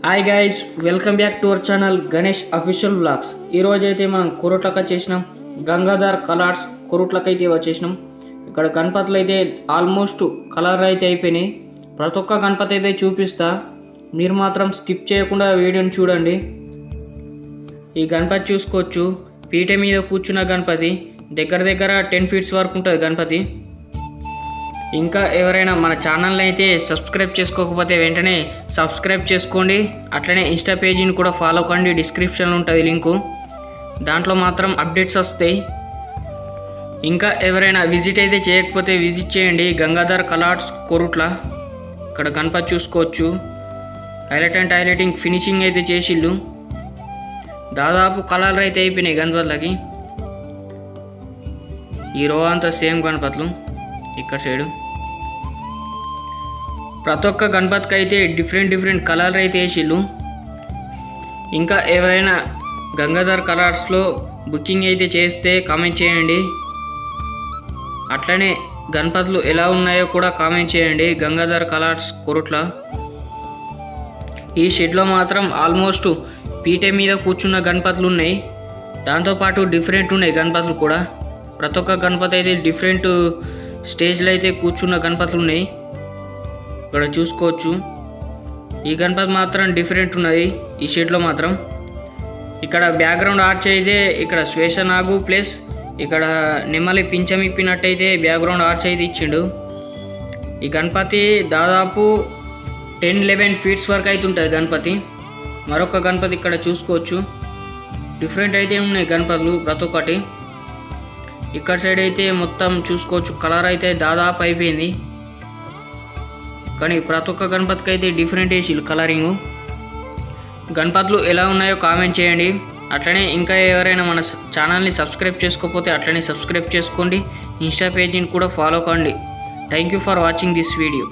Hi guys, welcome back to our channel Ganesh official vlogs. ఈరోజు అయితే మనం కొరుట్లకు వచ్చేసినాం. గంగాధర్ కలర్స్ కొరుట్లకు అయితే వచ్చేసినాం. ఇక్కడ గణపతులు అయితే ఆల్మోస్ట్ కలర్ అయితే అయిపోయినాయి. ప్రతి ఒక్క గణపతి అయితే చూపిస్తా, మీరు మాత్రం స్కిప్ చేయకుండా వీడియోని చూడండి. ఈ గణపతి చూసుకోవచ్చు, పీట మీద కూర్చున్న గణపతి. దగ్గర 10 ఫీట్స్ వరకు ఉంటుంది గణపతి. ఇంకా ఎవరైనా మన ఛానల్ని అయితే సబ్స్క్రైబ్ చేసుకోకపోతే వెంటనే సబ్స్క్రైబ్ చేసుకోండి. అట్లనే ఇన్స్టా పేజీని కూడా ఫాలో కండి, డిస్క్రిప్షన్లో ఉంటుంది లింకు. దాంట్లో మాత్రం అప్డేట్స్ వస్తాయి. ఇంకా ఎవరైనా విజిట్ అయితే చేయకపోతే విజిట్ చేయండి గంగాధర్ కలర్స్ కొరుట్ల. ఇక్కడ గణపతి చూసుకోవచ్చు, హైలైట్ అండ్ హైలైటింగ్ ఫినిషింగ్ అయితే చేసిళ్ళు. దాదాపు కలర్ అయితే అయిపోయినాయి గణపతులకి. ఈ రో అంతా సేమ్ గణపతులు. ఇక్కడ సైడు ప్రతి ఒక్క గణపతికి అయితే డిఫరెంట్ కలర్ అయితే వేసిళ్ళు. ఇంకా ఎవరైనా గంగాధర్ కలర్స్లో బుకింగ్ అయితే చేస్తే కామెంట్ చేయండి. అట్లనే గణపతులు ఎలా ఉన్నాయో కూడా కామెంట్ చేయండి. గంగాధర్ కలర్స్ కొరుట్ల ఈ షెడ్లో మాత్రం ఆల్మోస్ట్ పీట మీద కూర్చున్న గణపతులు ఉన్నాయి. దాంతోపాటు డిఫరెంట్ ఉన్నాయి గణపతులు కూడా. ప్రతి ఒక్క గణపతి అయితే డిఫరెంట్ స్టేజ్లో అయితే కూర్చున్న గణపతులు ఉన్నాయి. ఇక్కడ చూసుకోవచ్చు, ఈ గణపతి మాత్రం డిఫరెంట్ ఉన్నది ఈ షెడ్లో మాత్రం. ఇక్కడ బ్యాక్గ్రౌండ్ ఆర్చ్ అయితే ఇక్కడ శ్వేషనాగు ప్లస్ ఇక్కడ నెమ్మలి పింఛం ఇప్పినట్టయితే బ్యాక్గ్రౌండ్ ఆర్చ్ అయితే ఇచ్చిండు. ఈ గణపతి దాదాపు 10-11 ఫీట్స్ వరకు అయితే ఉంటుంది గణపతి. మరొక గణపతి ఇక్కడ చూసుకోవచ్చు, డిఫరెంట్ అయితే ఉన్నాయి గణపతులు ప్రతి ఒక్కటి. ఇక్కడ సైడ్ అయితే మొత్తం చూసుకోవచ్చు, కలర్ అయితే దాదాపు అయిపోయింది. కానీ ప్రతి ఒక్క గణపతికి అయితే డిఫరెంట్ వేసిళ్ళు కలరింగు. గణపతులు ఎలా ఉన్నాయో కామెంట్ చేయండి. అట్లనే ఇంకా ఎవరైనా మన ఛానల్ని సబ్స్క్రైబ్ చేసుకోకపోతే అట్లనే సబ్స్క్రైబ్ చేసుకోండి. ఇన్స్టా పేజీని కూడా ఫాలో కండి. Thank you for watching this video.